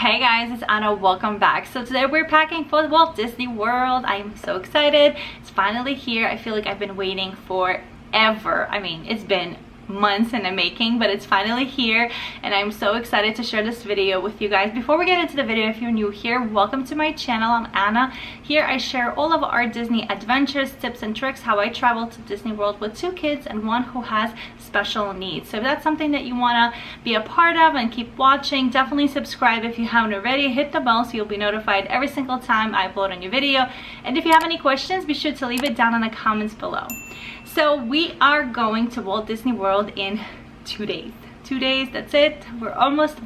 Hey guys, it's Anna. Welcome back. So today we're packing for Walt Disney World. I'm so excited. It's finally here. I feel like I've been waiting forever. I mean, it's been months in the making, but it's finally here and I'm so excited to share this video with you guys. Before we get into the video, if you're new here, welcome to my channel. I'm Anna. Here I share all of our Disney adventures, tips and tricks, how I travel to Disney World with 2 kids and one who has special needs. So if that's something that you want to be a part of and keep watching, definitely subscribe if you haven't already. Hit the bell so you'll be notified every single time I upload a new video. And if you have any questions, be sure to leave it down in the comments below. So we are going to Walt Disney World in 2 days. 2 days, that's it. We're almost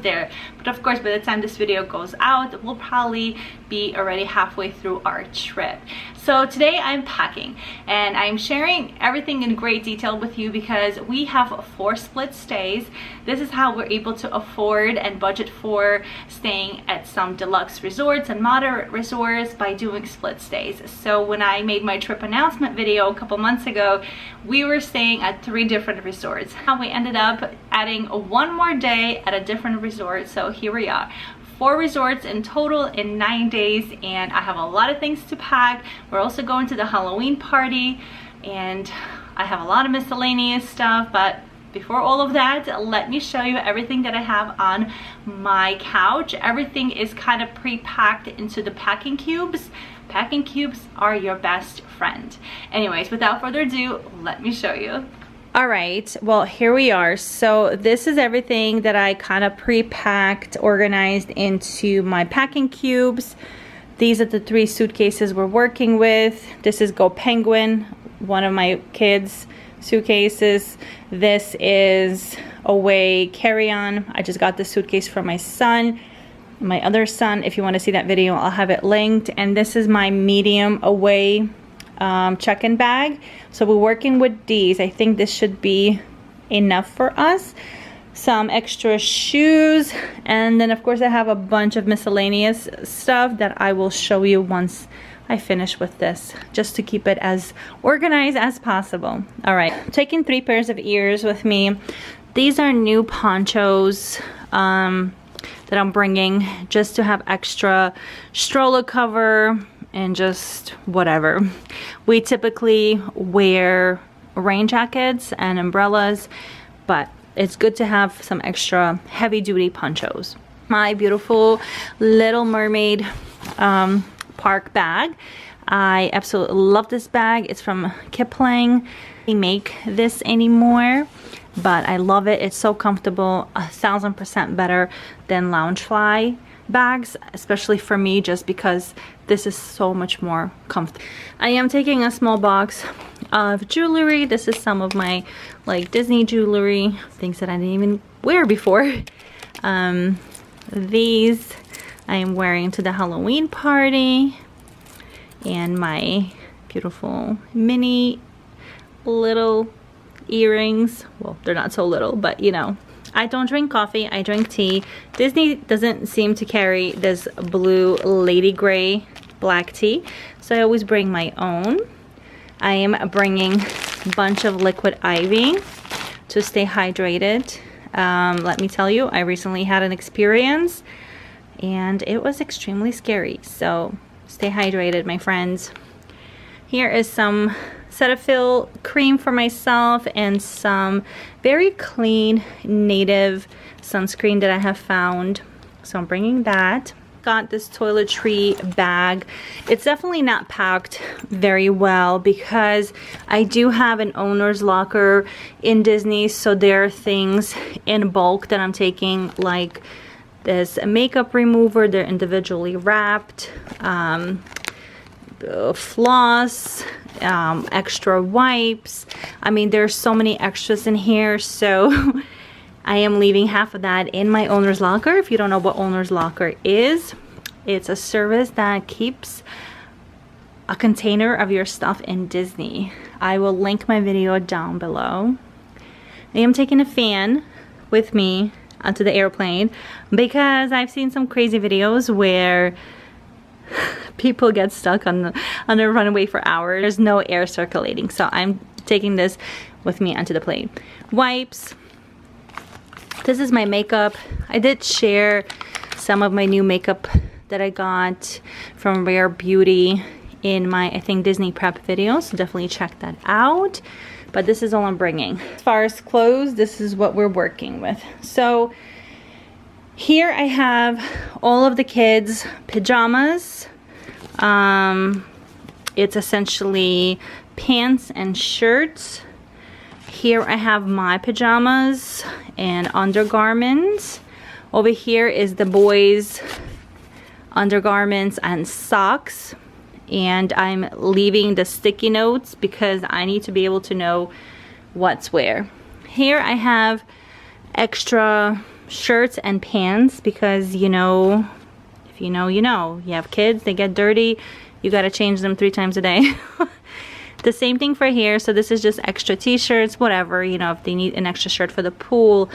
there. But of course, by the time this video goes out, we'll probably be already halfway through our trip. So today I'm packing and I'm sharing everything in great detail with you because we have 4 split stays. This is how we're able to afford and budget for staying at some deluxe resorts and moderate resorts by doing split stays. So when I made my trip announcement video a couple months ago, we were staying at 3 different resorts. How we ended up adding 1 more day at a different resort. So here we are. 4 resorts in total in 9 days, and I have a lot of things to pack. We're also going to the Halloween party and I have a lot of miscellaneous stuff, but before all of that, let me show you everything that I have on my couch. Everything is kind of pre-packed into the packing cubes. Packing cubes are your best friend. Anyways, without further ado, let me show you. All right, well, here we are. So this is everything that I kind of pre-packed, organized into my packing cubes. These are the 3 suitcases we're working with. This is Go Penguin, one of my kids' suitcases. This is Away Carry-On. I just got this suitcase for my son, my other son. If you want to see that video, I'll have it linked. And this is my medium Away check-in bag. So we're working with these. I think this should be enough for us. Some extra shoes, and then of course I have a bunch of miscellaneous stuff that I will show you once I finish with this, just to keep it as organized as possible. All right, I'm taking 3 pairs of ears with me. These are new ponchos that I'm bringing just to have extra stroller cover and just whatever. We typically wear rain jackets and umbrellas, but it's good to have some extra heavy-duty ponchos. My beautiful Little Mermaid park bag. I absolutely love this bag. It's from Kipling. They make this anymore, but I love it. It's so comfortable, 1000% better than Loungefly bags, especially for me, just because this is so much more comfortable. I am taking a small box of jewelry. This is some of my like Disney jewelry, things that I didn't even wear before. These I am wearing to the Halloween party, and my beautiful mini little earrings. Well, they're not so little, but you know, I don't drink coffee, I drink tea. Disney doesn't seem to carry this blue Lady Grey black tea, so I always bring my own. I am bringing a bunch of liquid IV to stay hydrated. Let me tell you, I recently had an experience and it was extremely scary, so stay hydrated, my friends. Here is some Cetaphil cream for myself and some very clean native sunscreen that I have found. So I'm bringing that. Got this toiletry bag. It's definitely not packed very well because I do have an owner's locker in Disney, so there are things in bulk that I'm taking, like this makeup remover. They're individually wrapped. Floss, extra wipes. I mean, there's so many extras in here, so I am leaving half of that in my owner's locker. If you don't know what owner's locker is, it's a service that keeps a container of your stuff in Disney. I will link my video down below. I am taking a fan with me onto the airplane because I've seen some crazy videos where people get stuck on the runway for hours. There's no air circulating, so I'm taking this with me onto the plane. Wipes. This is my makeup. I did share some of my new makeup that I got from Rare Beauty in my, I think, Disney prep video, so definitely check that out. But this is all I'm bringing. As far as clothes, this is what we're working with. So here I have all of the kids' pajamas. It's essentially pants and shirts. Here I have my pajamas and undergarments. Over here is the boys' undergarments and socks. And I'm leaving the sticky notes because I need to be able to know what's where. Here I have extra shirts and pants because, you know, if you know, you know. You have kids, they get dirty, you gotta change them 3 times a day. The same thing for here. So this is just extra t-shirts, whatever, you know, if they need an extra shirt for the pool,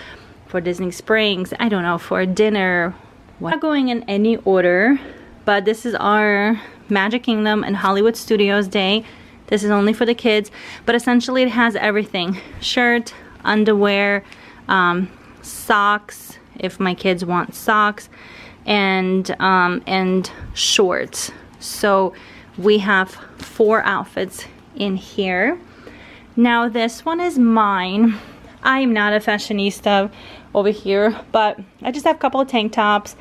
for Disney Springs, I don't know, for dinner. We're not going in any order, but this is our Magic Kingdom and Hollywood Studios day. This is only for the kids, but essentially it has everything: shirt, underwear, socks if my kids want socks, and shorts. So we have 4 outfits in here. Now this one is mine. I am not a fashionista over here, but I just have a couple of tank tops.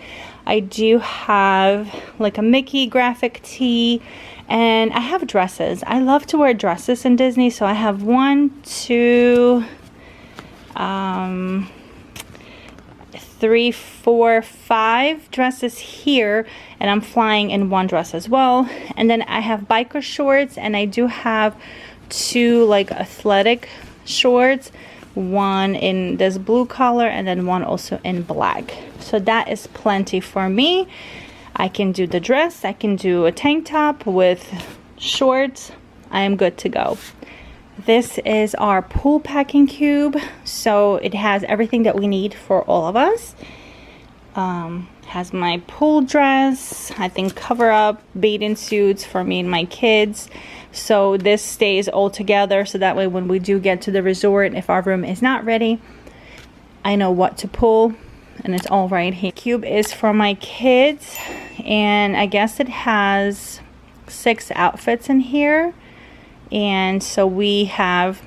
I do have like a Mickey graphic tee, and I have dresses. I love to wear dresses in Disney, so I have 1, 2, 3, 4, 5 dresses here, and I'm flying in 1 dress as well. And then I have biker shorts, and I do have 2 like athletic shorts, 1 in this blue color and then 1 also in black. So that is plenty for me. I can do the dress, I can do a tank top with shorts. I am good to go. This is our pool packing cube, so it has everything that we need for all of us. Has my pool dress, I think cover up, bathing suits for me and my kids. So this stays all together, so that way when we do get to the resort, if our room is not ready, I know what to pull, and it's all right here. Cube is for my kids, and I guess it has 6 outfits in here. And so we have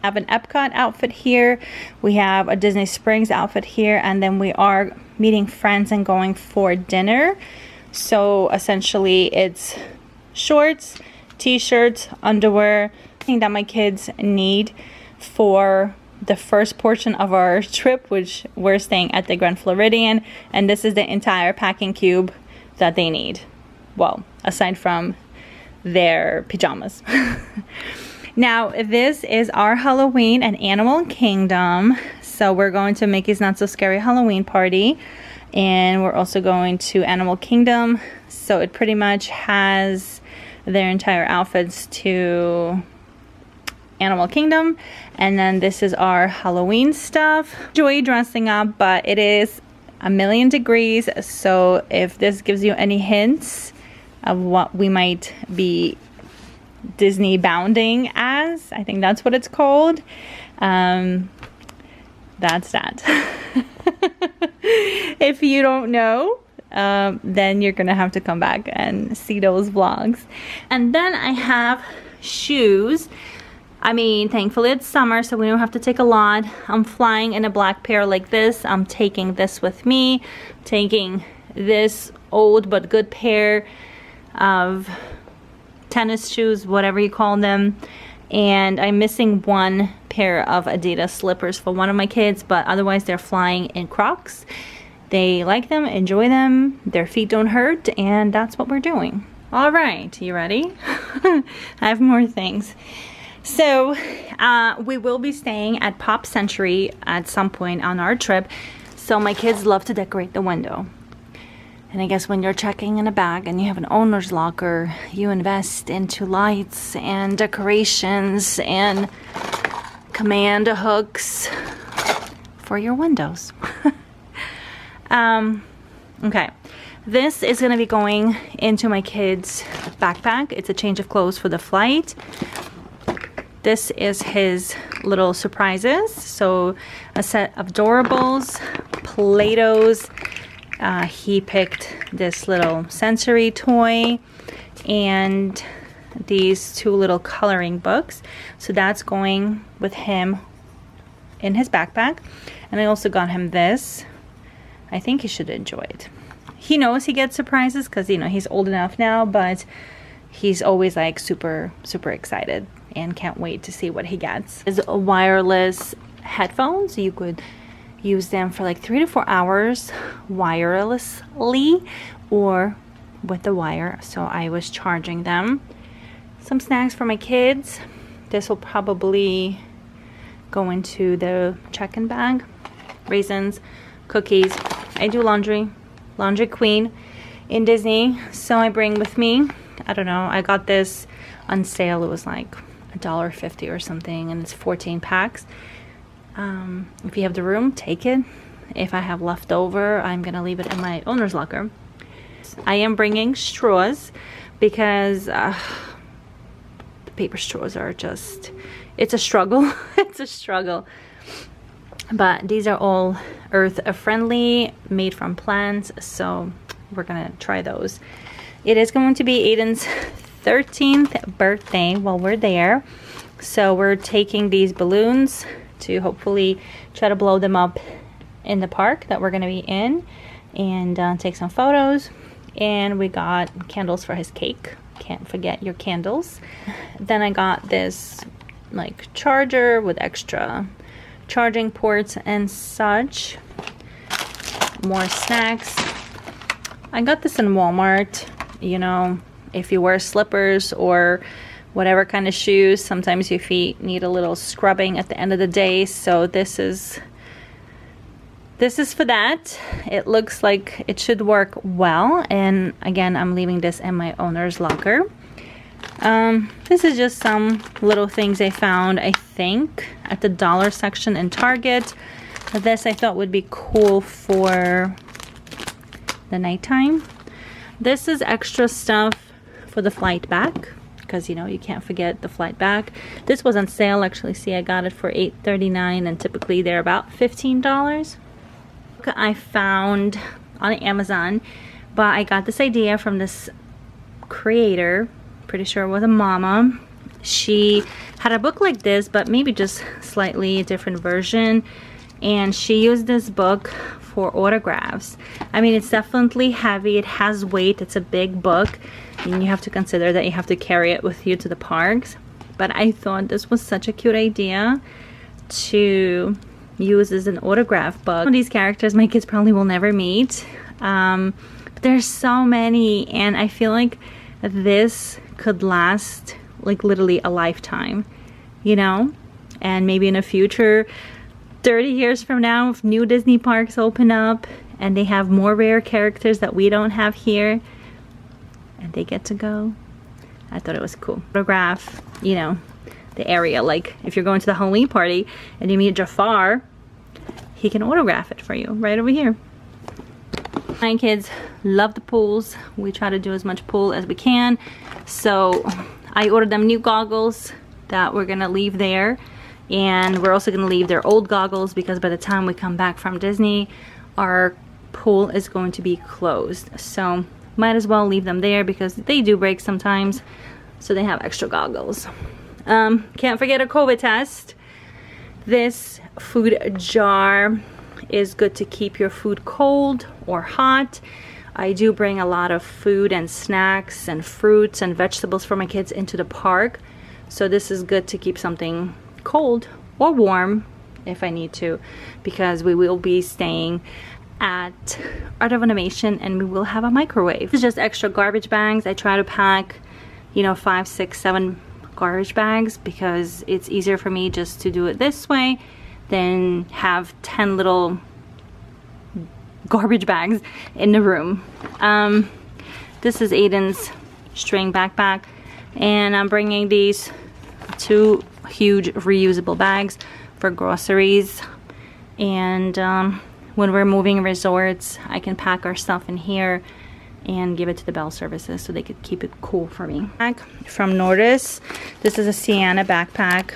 an Epcot outfit here, we have a Disney Springs outfit here, and then we are meeting friends and going for dinner. So essentially it's shorts, t-shirts, underwear, everything that my kids need for the first portion of our trip, which we're staying at the Grand Floridian, and this is the entire packing cube that they need. Well, aside from their pajamas. Now this is our Halloween and Animal Kingdom. So we're going to Mickey's Not So Scary Halloween party, and we're also going to Animal Kingdom. So it pretty much has their entire outfits to Animal Kingdom, and then this is our Halloween stuff. Enjoy dressing up, but it is a million degrees, so if this gives you any hints of what we might be Disney bounding as, I think that's what it's called, that's that. If you don't know, then you're gonna have to come back and see those vlogs. And then I have shoes. I mean, thankfully it's summer, so we don't have to take a lot. I'm flying in a black pair like this. I'm taking this with me, taking this old but good pair of tennis shoes, whatever you call them, and I'm missing 1 pair of Adidas slippers for one of my kids, but otherwise they're flying in Crocs. They like them, enjoy them, their feet don't hurt, and that's what we're doing. All right, you ready? I have more things. So we will be staying at Pop Century at some point on our trip. So my kids love to decorate the window. And I guess when you're checking in a bag and you have an owner's locker, you invest into lights and decorations and command hooks for your windows. Okay, this is gonna be going into my kid's backpack. It's a change of clothes for the flight. This is his little surprises. So a set of Doorables, Play-Dohs, He picked this little sensory toy and these 2 little coloring books. So that's going with him in his backpack. And I also got him this. I think he should enjoy it. He knows he gets surprises because, you know, he's old enough now, but he's always like super excited and can't wait to see what he gets. It's a wireless headphones. You could use them for like 3 to 4 hours wirelessly or with the wire. So I was charging them. Some snacks for my kids. This will probably go into the check-in bag. Raisins, cookies. I do laundry queen in Disney, so I bring with me, I don't know, I got this on sale. It was like $1.50 or something, and it's 14 packs. If you have the room, take it. If I have leftover, I'm gonna leave it in my owner's locker. I am bringing straws because the paper straws are just, it's a struggle. It's a struggle. But these are all earth friendly, made from plants, so we're gonna try those. It is going to be Aiden's 13th birthday while we're there, so we're taking these balloons to hopefully try to blow them up in the park that we're gonna be in, and take some photos. And we got candles for his cake. Can't forget your candles. Then I got this like charger with extra charging ports and such. More snacks. I got this in Walmart. You know, if you wear slippers or whatever kind of shoes, sometimes your feet need a little scrubbing at the end of the day, so this is for that. It looks like it should work well, and again, I'm leaving this in my owner's locker. This is just some little things I found, I think, at the dollar section in Target. This I thought would be cool for the nighttime. This is extra stuff for the flight back, because, you know, you can't forget the flight back. This was on sale, actually. See, I got it for $8.39, and typically they're about $15. I found on Amazon, but I got this idea from this creator, pretty sure it was a mama. She had a book like this, but maybe just slightly different version, and she used this book for autographs. I mean, it's definitely heavy, it has weight, it's a big book, and you have to consider that you have to carry it with you to the parks. But I thought this was such a cute idea to use as an autograph book. These characters my kids probably will never meet, but there's so many, and I feel like this could last like literally a lifetime, you know. And maybe in the future, 30 years from now, if new Disney parks open up and they have more rare characters that we don't have here and they get to go, I thought it was cool. Photograph, you know, the area, like if you're going to the Halloween party and you meet Jafar, he can autograph it for you right over here. My kids love the pools. We try to do as much pool as we can, so I ordered them new goggles that we're gonna leave there, and we're also gonna leave their old goggles because by the time we come back from Disney, our pool is going to be closed, so might as well leave them there because they do break sometimes, so they have extra goggles. Can't forget a COVID test. This food jar is good to keep your food cold or hot. I do bring a lot of food and snacks and fruits and vegetables for my kids into the park, so this is good to keep something cold or warm if I need to, because we will be staying at Art of Animation and we will have a microwave. This is just extra garbage bags. I try to pack, you know, 5, 6, 7 garbage bags because it's easier for me just to do it this way than have 10 little garbage bags in the room. This is Aiden's string backpack, and I'm bringing these 2 huge reusable bags for groceries, and when we're moving resorts, I can pack our stuff in here and give it to the bell services so they could keep it cool for me. From Nordace, this is a Sienna backpack.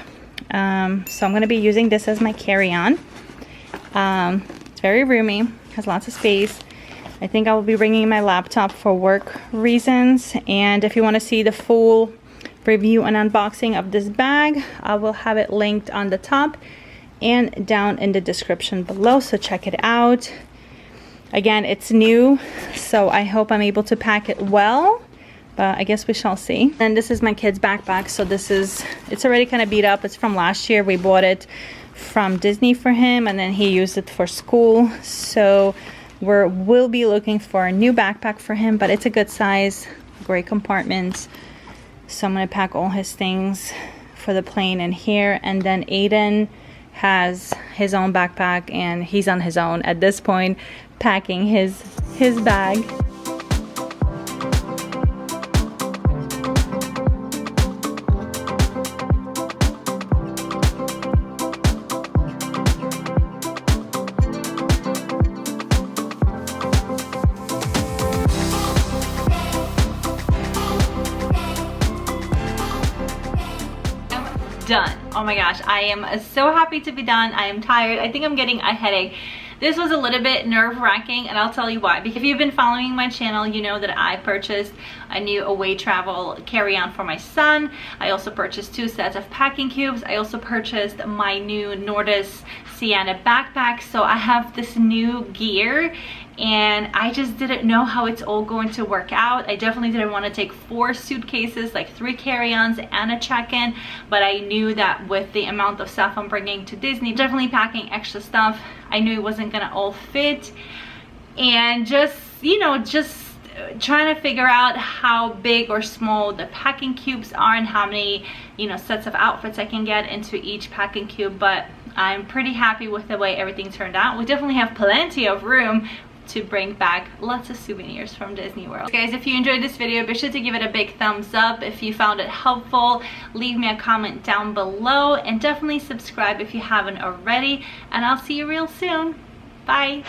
So I'm going to be using this as my carry-on. It's very roomy, has lots of space. I think I will be bringing my laptop for work reasons, and if you want to see the full review and unboxing of this bag, I will have it linked on the top and down in the description below, so check it out. Again, it's new, so I hope I'm able to pack it well, but I guess we shall see. And this is my kid's backpack, so it's already kind of beat up. It's from last year. We bought it from Disney for him, and then he used it for school, so we'll be looking for a new backpack for him, but it's a good size, great compartments. So I'm gonna pack all his things for the plane in here, and then Aiden has his own backpack and he's on his own at this point, packing his bag. Done. Oh my gosh, I am so happy to be done. I am tired. I think I'm getting a headache. This was a little bit nerve-wracking, and I'll tell you why. Because if you've been following my channel, you know that I purchased a new away travel carry-on for my son. I also purchased 2 sets of packing cubes. I also purchased my new Nordace Sienna backpack. So I have this new gear, and I just didn't know how it's all going to work out. I definitely didn't want to take 4 suitcases, like 3 carry-ons and a check-in, but I knew that with the amount of stuff I'm bringing to Disney, definitely packing extra stuff, I knew it wasn't gonna all fit. And just, you know, just trying to figure out how big or small the packing cubes are and how many, you know, sets of outfits I can get into each packing cube. But I'm pretty happy with the way everything turned out. We definitely have plenty of room to bring back lots of souvenirs from Disney World. Guys, if you enjoyed this video, be sure to give it a big thumbs up. If you found it helpful, leave me a comment down below, and definitely subscribe if you haven't already, and I'll see you real soon. Bye.